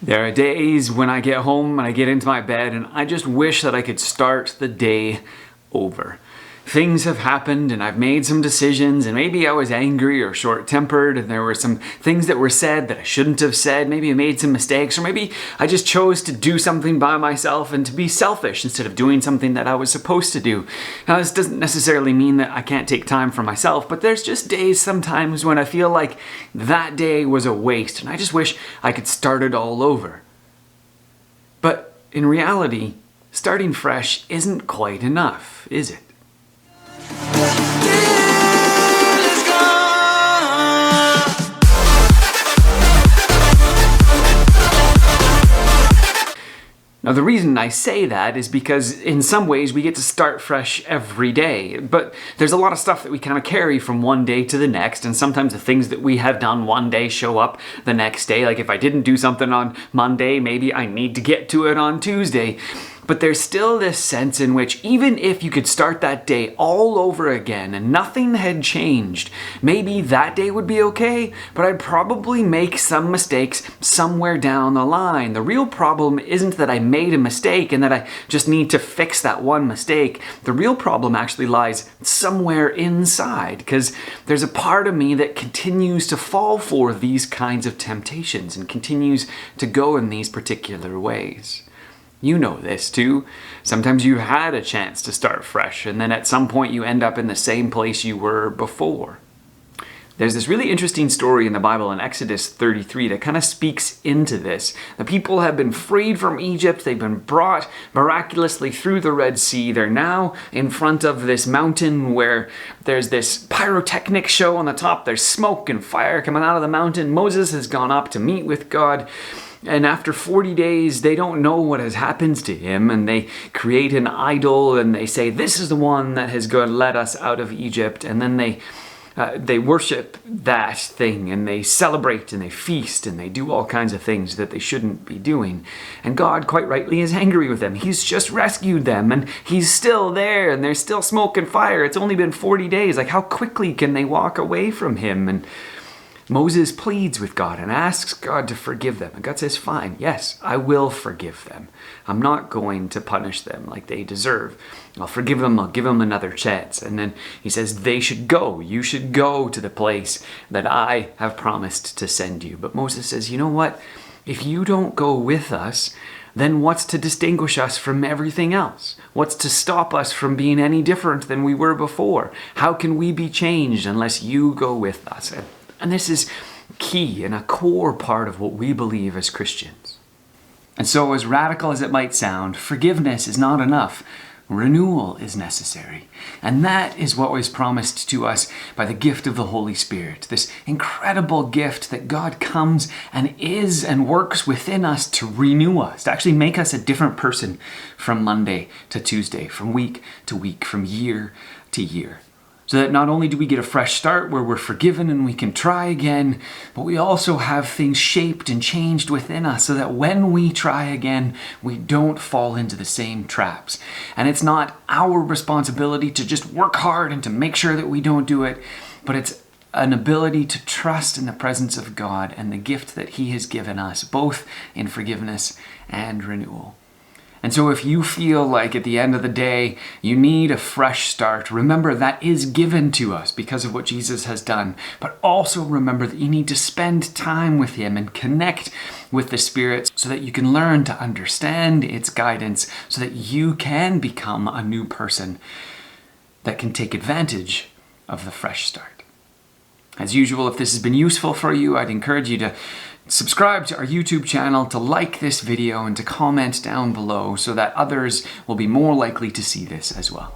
There are days when I get home and I get into my bed and I just wish that I could start the day over. Things have happened and I've made some decisions, and maybe I was angry or short-tempered and there were some things that were said that I shouldn't have said. Maybe I made some mistakes, or maybe I just chose to do something by myself and to be selfish instead of doing something that I was supposed to do. Now, this doesn't necessarily mean that I can't take time for myself, but there's just days sometimes when I feel like that day was a waste and I just wish I could start it all over. But in reality, starting fresh isn't quite enough, is it? Now, the reason I say that is because in some ways we get to start fresh every day, but there's a lot of stuff that we kind of carry from one day to the next, and sometimes the things that we have done one day show up the next day. Like if I didn't do something on Monday, maybe I need to get to it on Tuesday. But there's still this sense in which even if you could start that day all over again and nothing had changed, maybe that day would be okay, but I'd probably make some mistakes somewhere down the line. The real problem isn't that I made a mistake and that I just need to fix that one mistake. The real problem actually lies somewhere inside, because there's a part of me that continues to fall for these kinds of temptations and continues to go in these particular ways. You know this too. Sometimes you had a chance to start fresh, and then at some point you end up in the same place you were before. There's this really interesting story in the Bible in Exodus 33 that kind of speaks into this. The people have been freed from Egypt. They've been brought miraculously through the Red Sea. They're now in front of this mountain where there's this pyrotechnic show on the top. There's smoke and fire coming out of the mountain. Moses has gone up to meet with God. And after 40 days, they don't know what has happened to him, and they create an idol, and they say, this is the one that has led us out of Egypt. And then they worship that thing, and they celebrate, and they feast, and they do all kinds of things that they shouldn't be doing. And God, quite rightly, is angry with them. He's just rescued them, and he's still there, and there's still smoke and fire. It's only been 40 days. Like, how quickly can they walk away from him? And Moses pleads with God and asks God to forgive them. And God says, fine, yes, I will forgive them. I'm not going to punish them like they deserve. I'll forgive them, I'll give them another chance. And then he says, they should go. You should go to the place that I have promised to send you. But Moses says, you know what? If you don't go with us, then what's to distinguish us from everything else? What's to stop us from being any different than we were before? How can we be changed unless you go with us? And this is key and a core part of what we believe as Christians. And so, as radical as it might sound, forgiveness is not enough. Renewal is necessary. And that is what was promised to us by the gift of the Holy Spirit. This incredible gift that God comes and is and works within us to renew us, to actually make us a different person from Monday to Tuesday, from week to week, from year to year. So that not only do we get a fresh start where we're forgiven and we can try again, but we also have things shaped and changed within us so that when we try again, we don't fall into the same traps. And it's not our responsibility to just work hard and to make sure that we don't do it, but it's an ability to trust in the presence of God and the gift that He has given us, both in forgiveness and renewal. And so if you feel like at the end of the day you need a fresh start, remember that is given to us because of what Jesus has done. But also remember that you need to spend time with Him and connect with the Spirit so that you can learn to understand its guidance so that you can become a new person that can take advantage of the fresh start. As usual, if this has been useful for you, I'd encourage you to subscribe to our YouTube channel, to like this video, and to comment down below so that others will be more likely to see this as well.